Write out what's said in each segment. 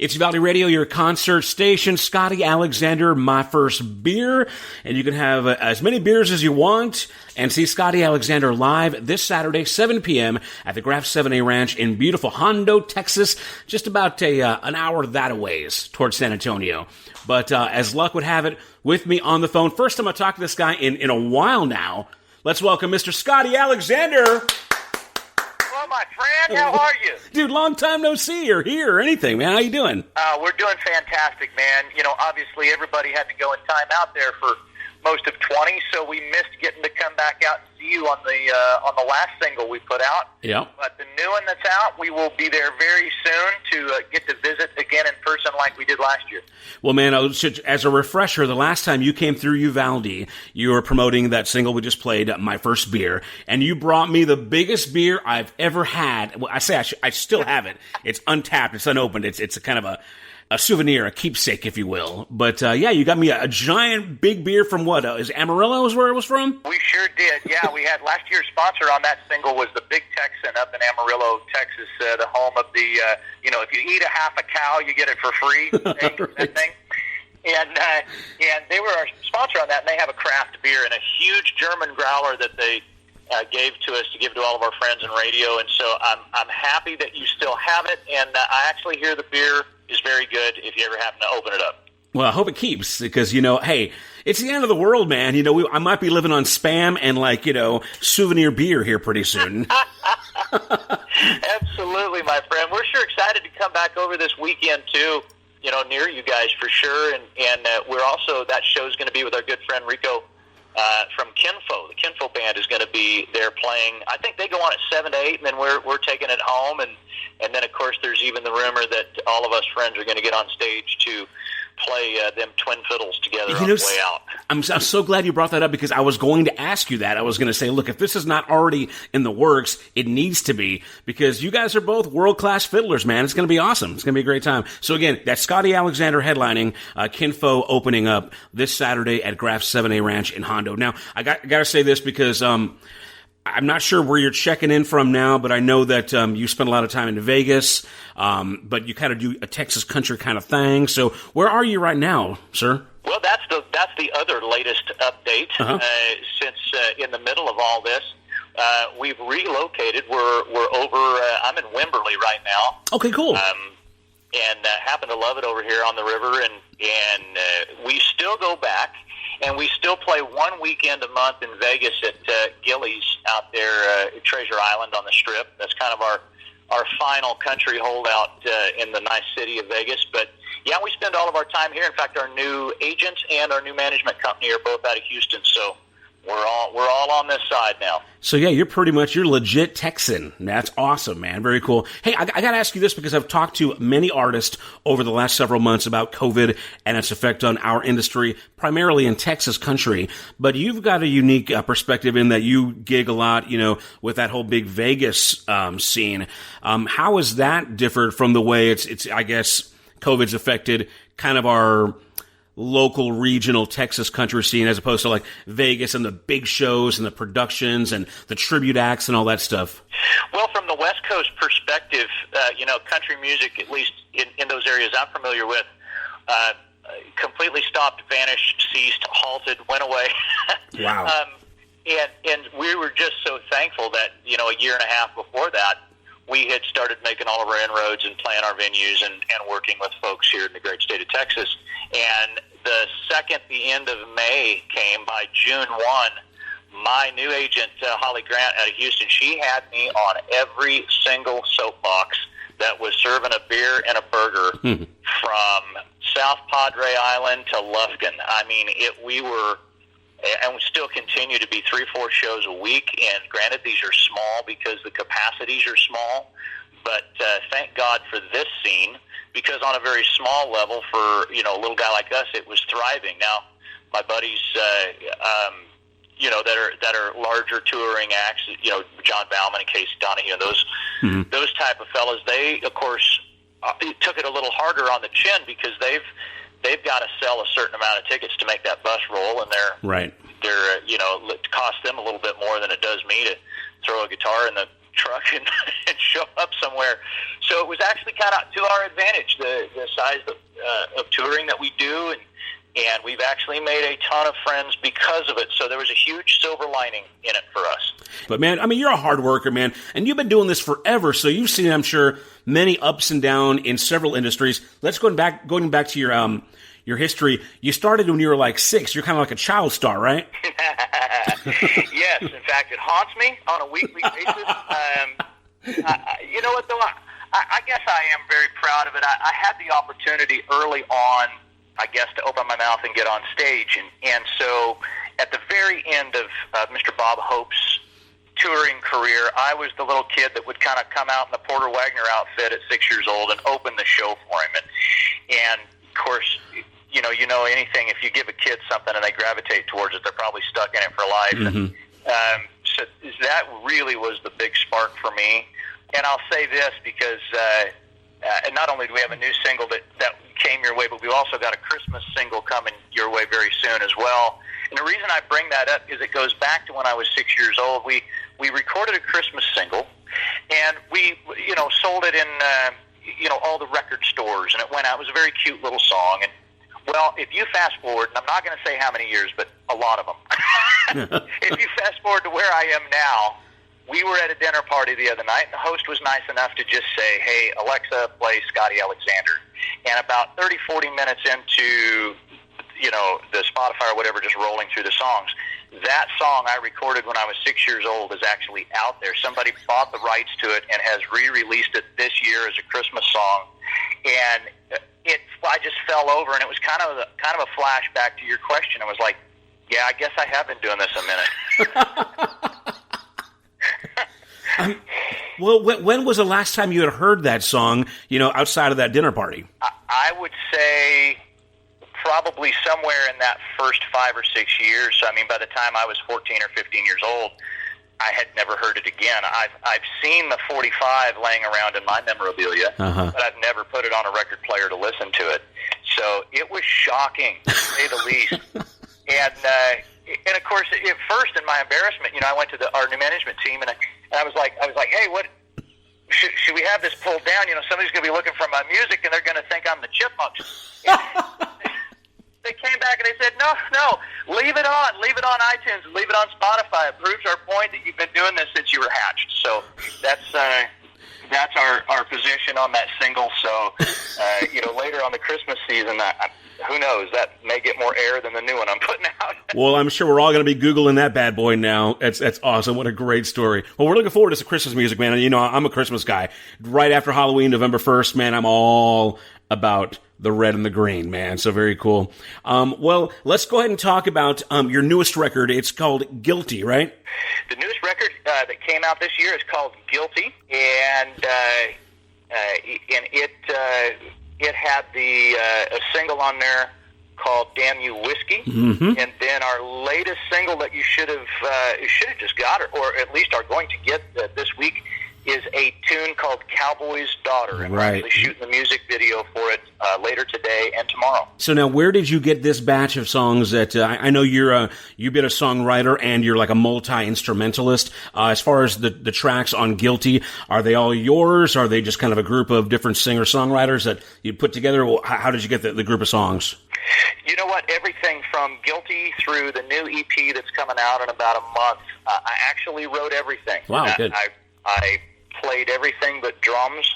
It's Valley Radio, your concert station. Scotty Alexander, My First Beer. And you can have as many beers as you want and see Scotty Alexander live this Saturday, 7 p.m. at the Graff 7A Ranch in beautiful Hondo, Texas. Just about an hour that a ways towards San Antonio. But as luck would have it, with me on the phone, first time I talked to this guy in a while now. Let's welcome Mr. Scotty Alexander. Hello, my friend. How are you? Dude, long time no see or hear or anything, man. How you doing? We're doing fantastic, man. You know, obviously everybody had to go in time out there for most of 20, so we missed getting to come back out and see you on the last single we put out. Yeah. But the new one that's out, we will be there very soon to get to visit again in person like we did last year. Well, man, as a refresher, the last time you came through Uvalde, you were promoting that single we just played, My First Beer, and you brought me the biggest beer I've ever had. Well, I still have it. It's untapped. It's unopened. It's a kind of a souvenir, a keepsake, if you will. But, yeah, you got me a giant big beer from what? Is Amarillo is where it was from? We sure did. Yeah, we had last year's sponsor on that single was the Big Texan up in Amarillo, Texas, the home of the, if you eat a half a cow, you get it for free that thing. And they were our sponsor on that, and they have a craft beer and a huge German growler that they gave to us to give to all of our friends in radio. And so I'm happy that you still have it, and I actually hear the beer is very good if you ever happen to open it up. Well, I hope it keeps, because, hey, it's the end of the world, man. I might be living on Spam and, souvenir beer here pretty soon. Absolutely, my friend. We're sure excited to come back over this weekend, too, near you guys for sure. And we're also, that show's going to be with our good friend Rico from Kinfo. The Kinfo band is going to be there playing. I think they go on at 7 to 8, and then we're taking it home. And then, of course, there's even the rumor that all of us friends are going to get on stage to play them twin fiddles together on the way out. I'm so glad you brought that up, because I was going to ask you that. I was going to say, look, if this is not already in the works, it needs to be, because you guys are both world-class fiddlers, man. It's going to be awesome. It's going to be a great time. So, again, that's Scotty Alexander headlining, Kinfo opening up this Saturday at Graff 7A Ranch in Hondo. Now, I got to say this because I'm not sure where you're checking in from now, but I know that you spent a lot of time in Vegas, but you kind of do a Texas country kind of thing. So where are you right now, sir? Well, that's the other latest update. Since in the middle of all this, we've relocated. We're over. I'm in Wimberley right now. Okay, cool. And happen to love it over here on the river, and we still go back. And we still play one weekend a month in Vegas at Gilley's out there at Treasure Island on the Strip. That's kind of our final country holdout in the nice city of Vegas. But, yeah, we spend all of our time here. In fact, our new agent and our new management company are both out of Houston, so we're all on this side now. So, yeah, you're legit Texan. That's awesome, man. Very cool. Hey, I got to ask you this, because I've talked to many artists over the last several months about COVID and its effect on our industry, primarily in Texas country. But you've got a unique perspective in that you gig a lot, with that whole big Vegas scene. How is that differed from the way it's I guess, COVID's affected kind of our local regional Texas country scene, as opposed to like Vegas and the big shows and the productions and the tribute acts and all that stuff? Well, from the West Coast perspective, country music, at least in those areas I'm familiar with, completely stopped, vanished, ceased, halted, went away. Wow. And we were just so thankful that, a year and a half before that, we had started making all of our inroads and playing our venues and working with folks here in the great state of Texas. And the second the end of May came, by June 1, my new agent, Holly Grant out of Houston, she had me on every single soapbox that was serving a beer and a burger from South Padre Island to Lufkin. I mean, we were, and we still continue to be 3-4 shows a week. And granted, these are small because the capacities are small. But thank God for this scene, because on a very small level, for a little guy like us, it was thriving. Now, my buddies, that are larger touring acts, John Bauman and Casey Donahue, and those type of fellas, they of course took it a little harder on the chin, because they've got to sell a certain amount of tickets to make that bus roll, and they're it costs them a little bit more than it does me to throw a guitar in the truck and show up somewhere. So it was actually kind of to our advantage, the size of touring that we do, and we've actually made a ton of friends because of it. So there was a huge silver lining in it for us. But man, I mean, you're a hard worker, man, and you've been doing this forever. So you've seen, I'm sure, many ups and downs in several industries. Let's going back to your history. You started when you were like 6. You're kind of like a child star, right? Yes. In fact, it haunts me on a weekly basis. You know what, though? I guess I am very proud of it. I had the opportunity early on, I guess, to open my mouth and get on stage. And so at the very end of Mr. Bob Hope's touring career, I was the little kid that would kind of come out in the Porter Wagner outfit at 6 years old and open the show for him. And of course, you know anything, if you give a kid something and they gravitate towards it, they're probably stuck in it for life. Mm-hmm. And, so that really was the big spark for me. And I'll say this because not only do we have a new single that came your way, but we've also got a Christmas single coming your way very soon as well. And the reason I bring that up is it goes back to when I was 6 years old. We recorded a Christmas single, and we sold it in all the record stores, and it went out. It was a very cute little song. And well, if you fast forward, and I'm not going to say how many years, but a lot of them. If you fast forward to where I am now, we were at a dinner party the other night, and the host was nice enough to just say, "Hey, Alexa, play Scotty Alexander." And about 30, 40 minutes into the Spotify or whatever, just rolling through the songs, that song I recorded when I was 6 years old is actually out there. Somebody bought the rights to it and has re-released it this year as a Christmas song. And I just fell over, and it was kind of a flashback to your question. I was like, yeah, I guess I have been doing this a minute. Well, when was the last time you had heard that song, outside of that dinner party? I would say probably somewhere in that first 5 or 6 years. So, I mean, by the time I was 14 or 15 years old, I had never heard it again. I've seen the 45 laying around in my memorabilia, but I've never put it on a record player to listen to it. So it was shocking, to say the least. And of course, at first, in my embarrassment, I went to our new management team, and I was like, hey, what? Should we have this pulled down? Somebody's going to be looking for my music, and they're going to think I'm the Chipmunks. They came back and they said, no, leave it on iTunes, leave it on Spotify. It proves our point that you've been doing this since you were hatched. So that's our position on that single. So, later on the Christmas season, who knows, that may get more air than the new one I'm putting out. Well, I'm sure we're all going to be Googling that bad boy now. That's awesome. What a great story. Well, we're looking forward to some Christmas music, man. I'm a Christmas guy. Right after Halloween, November 1st, man, I'm all about the red and the green, man. So very cool. Well, let's go ahead and talk about your newest record. It's called Guilty, right? The newest record that came out this year is called Guilty, and it had a single on there called Damn You Whiskey, and then our latest single that you should have just got, or at least are going to get this week, is a tune called Cowboy's Daughter, and we're actually shooting the music video for it later today and tomorrow. So now, where did you get this batch of songs that, I know you've been a songwriter and you're like a multi-instrumentalist. As far as the tracks on Guilty, are they all yours? Are they just kind of a group of different singer-songwriters that you put together? How did you get the group of songs? You know what? Everything from Guilty through the new EP that's coming out in about a month, I actually wrote everything. Wow, good. I played everything but drums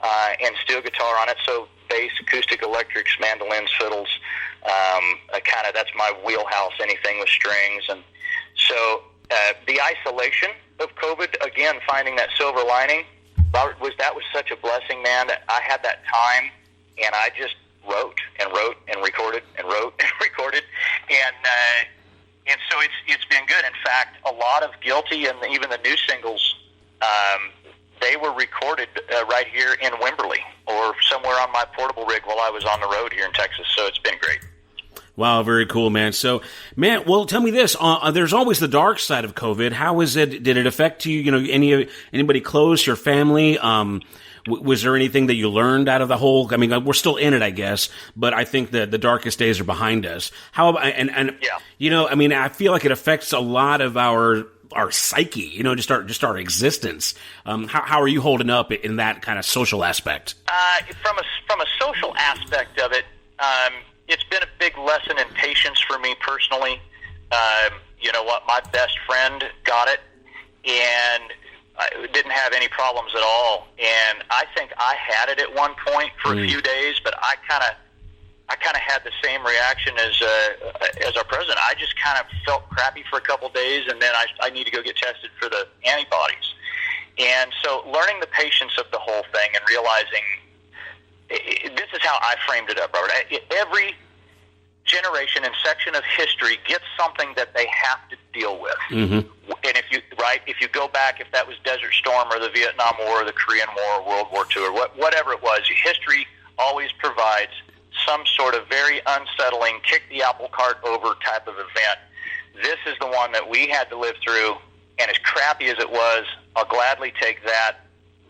and steel guitar on it, so bass, acoustic, electrics, mandolins, fiddles, that's my wheelhouse, anything with strings. And so the isolation of COVID, again, finding that silver lining, that was such a blessing, man, that I had that time, and I just wrote and recorded and wrote and recorded, and so it's been good. In fact, a lot of Guilty and even the new singles, they were recorded right here in Wimberley or somewhere on my portable rig while I was on the road here in Texas. So it's been great. Wow, very cool, man. So, man, well, tell me this. There's always the dark side of COVID. How is it? Did it affect you? Anybody close, your family? Was there anything that you learned out of the whole? I mean, we're still in it, I guess, but I think that the darkest days are behind us. How about, I feel like it affects a lot of our our psyche, just our existence. How are you holding up in that kind of social aspect? From a social aspect of it, it's been a big lesson in patience for me personally. You know what? My best friend got it, and I didn't have any problems at all. And I think I had it at one point for a few days, but I kind of had the same reaction as our president. I just kind of felt crappy for a couple days, and then I need to go get tested for the antibodies. And so learning the patience of the whole thing and realizing this is how I framed it up, Robert. Every generation and section of history gets something that they have to deal with. Mm-hmm. And if you go back, if that was Desert Storm or the Vietnam War or the Korean War or World War II or whatever it was, history always provides some sort of very unsettling, kick the apple cart over type of event. This is the one that we had to live through, and as crappy as it was, I'll gladly take that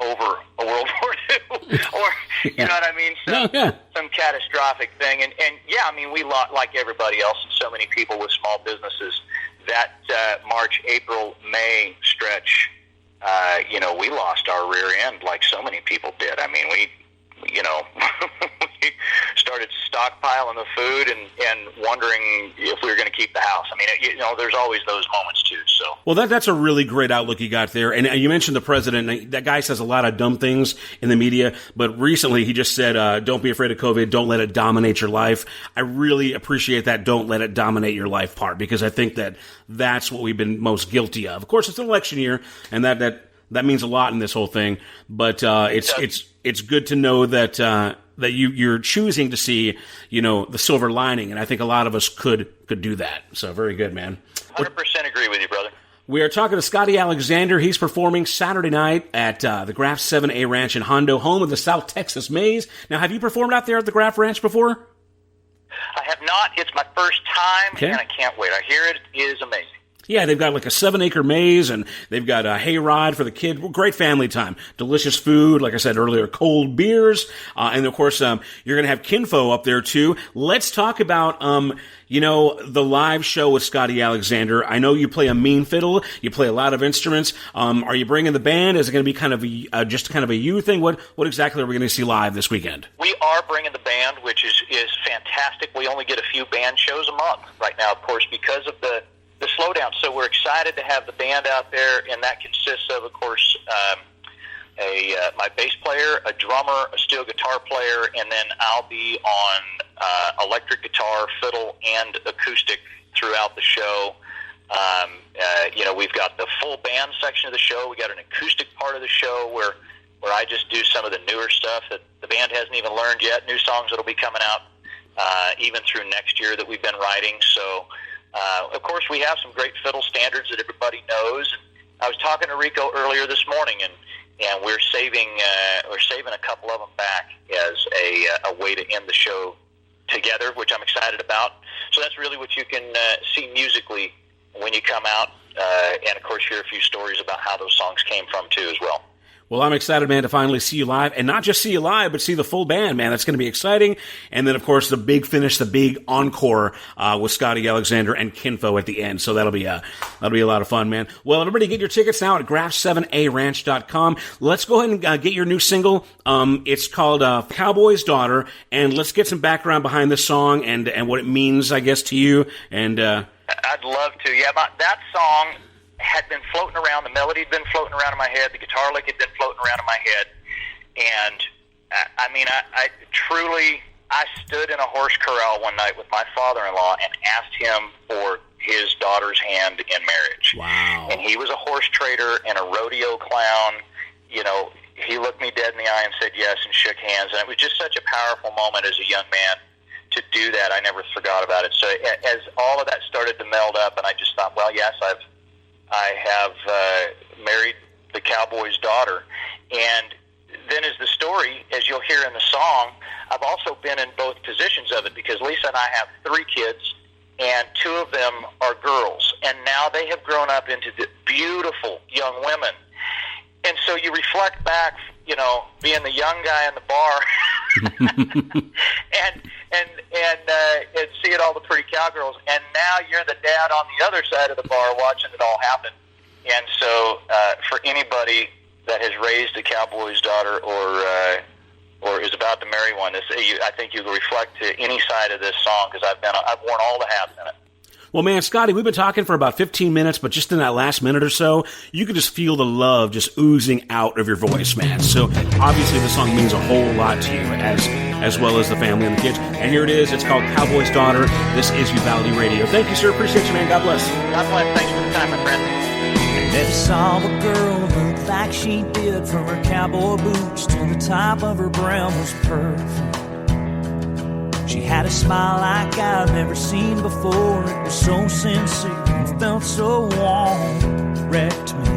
over a World War II, or you know what I mean? Some catastrophic thing. And yeah, I mean, we lost, like everybody else, and so many people with small businesses, that March, April, May stretch, we lost our rear end like so many people did. I mean, we started stockpiling the food and wondering if we were going to keep the house. I mean, there's always those moments too. So, well, that's a really great outlook you got there. And you mentioned the president. That guy says a lot of dumb things in the media, but recently he just said, "Don't be afraid of COVID. Don't let it dominate your life." I really appreciate that "don't let it dominate your life" part, because I think that's what we've been most guilty of. Of course, it's an election year, and that means a lot in this whole thing. But it's good to know that you're choosing to see, the silver lining, and I think a lot of us could do that. So very good, man. 100% agree with you, brother. We are talking to Scotty Alexander. He's performing Saturday night at the Graff 7A Ranch in Hondo, home of the South Texas Maize. Now, have you performed out there at the Graff Ranch before? I have not. It's my first time, and I can't wait. I hear it is amazing. Yeah, they've got like a 7-acre maze, and they've got a hayride for the kid. Great family time. Delicious food, like I said earlier, cold beers. And of course, you're going to have Kinfo up there too. Let's talk about, the live show with Scotty Alexander. I know you play a mean fiddle. You play a lot of instruments. Are you bringing the band? Is it going to be kind of just kind of a you thing? What exactly are we going to see live this weekend? We are bringing the band, which is fantastic. We only get a few band shows a month right now, of course, because of the slowdown. So we're excited to have the band out there, and that consists of course, my bass player, a drummer, a steel guitar player, and then I'll be on electric guitar, fiddle, and acoustic throughout the show. We've got the full band section of the show. We got an acoustic part of the show where I just do some of the newer stuff that the band hasn't even learned yet, new songs that'll be coming out even through next year that we've been writing. So of course, we have some great fiddle standards that everybody knows. I was talking to Rico earlier this morning, and we're saving a couple of them back as a way to end the show together, which I'm excited about. So that's really what you can see musically when you come out, and of course, hear a few stories about how those songs came from too, as well. Well, I'm excited, man, to finally see you live, and not just see you live, but see the full band, man. That's going to be exciting. And then, of course, the big finish, the big encore with Scotty Alexander and Kinfo at the end. So that'll be a lot of fun, man. Well, everybody, get your tickets now at graff7aranch.com. Let's go ahead and get your new single. It's called "Cowboy's Daughter," and let's get some background behind this song and what it means, I guess, to you. And I'd love to. Yeah, that song had been floating around. The melody had been floating around in my head. The guitar lick had been floating around in my head. And, I truly stood in a horse corral one night with my father-in-law and asked him for his daughter's hand in marriage. Wow. And he was a horse trader and a rodeo clown. He looked me dead in the eye and said yes and shook hands. And it was just such a powerful moment as a young man to do that. I never forgot about it. So as all of that started to meld up, and I just thought, well, yes, I have married the cowboy's daughter. And then as the story, as you'll hear in the song, I've also been in both positions of it, because Lisa and I have 3 kids, and 2 of them are girls. And now they have grown up into the beautiful young women. And so you reflect back, being the young guy in the bar and seeing all the pretty cowgirls, and now you're the dad on the other side of the bar watching it all happen. And so for anybody that has raised a cowboy's daughter or is about to marry one, I think you can reflect to any side of this song, because I've worn all the hats in it. Well, man, Scotty, we've been talking for about 15 minutes, but just in that last minute or so, you could just feel the love just oozing out of your voice, man. So obviously the song means a whole lot to you, as well as the family and the kids. And here it is. It's called Cowboy's Daughter. This is Uvalde Radio. Thank you, sir. Appreciate you, man. God bless. God bless. Thanks for the time, my friend. Never saw a girl look like she did, from her cowboy boots to the top of her brown was perfect. She had a smile like I've never seen before. It was so sincere and felt so warm, wrecked me.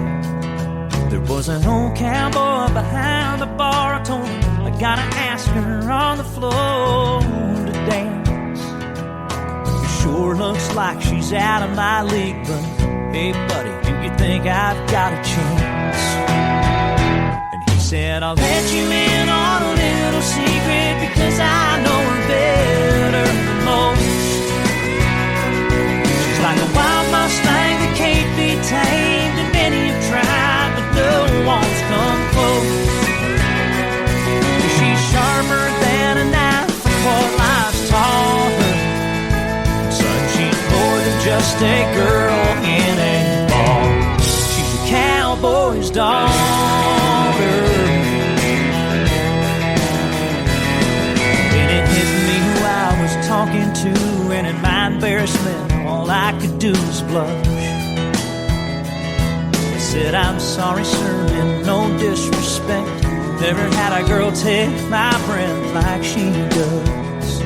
There was an old cowboy behind the bar. I told him I gotta ask her on the floor to dance. It sure looks like she's out of my league, but hey buddy, do you think I've got a chance? And he said, I'll let you in on a little secret, because I know her better than most. She's like a wild Mustang that can't be tamed, and many have tried, but no one's come close. She's sharper than a knife from what life's taught her. Son, she's more than just a girl in a bar. She's a cowboy's daughter. Talking to, and in my embarrassment, all I could do was blush. I said, I'm sorry, sir, and no disrespect. Never had a girl take my breath like she does.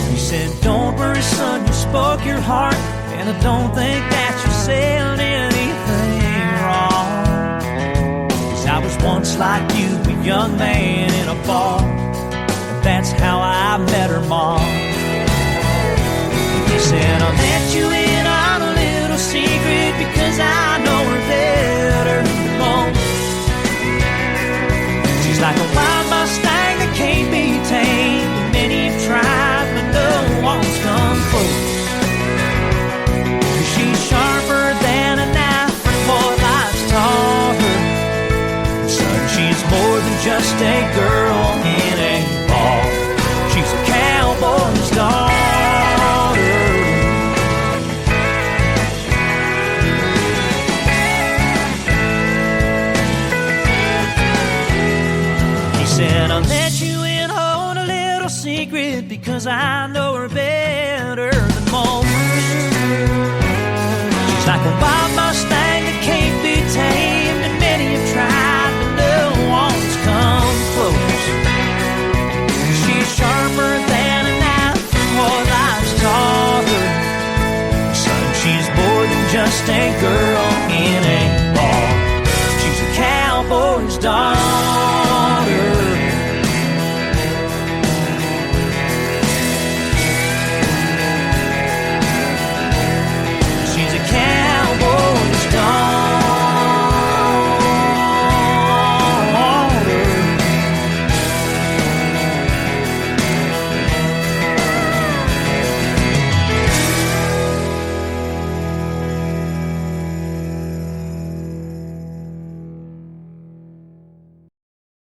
He said, don't worry, son, you spoke your heart, and I don't think that you said anything wrong. 'Cause I was once like you, a young man in a bar, and that's how I met her mom. He said, I'll let you in on a little secret, because I know her better than most. She's like a wild Mustang that can't be tamed, and many have tried, but no one's come close. She's sharper than a knife from what life's taught her. Son, she's more than just a girl in a bar. She's a cowboy's daughter. Said, I'll let you in on a little secret, because I know her better than most. She's like a wild Mustang that can't be tamed, and many have tried, but no one's come close. She's sharper than a knife from what life's taught her. Son, she's more than just a girl in a bar. She's a cowboy's daughter.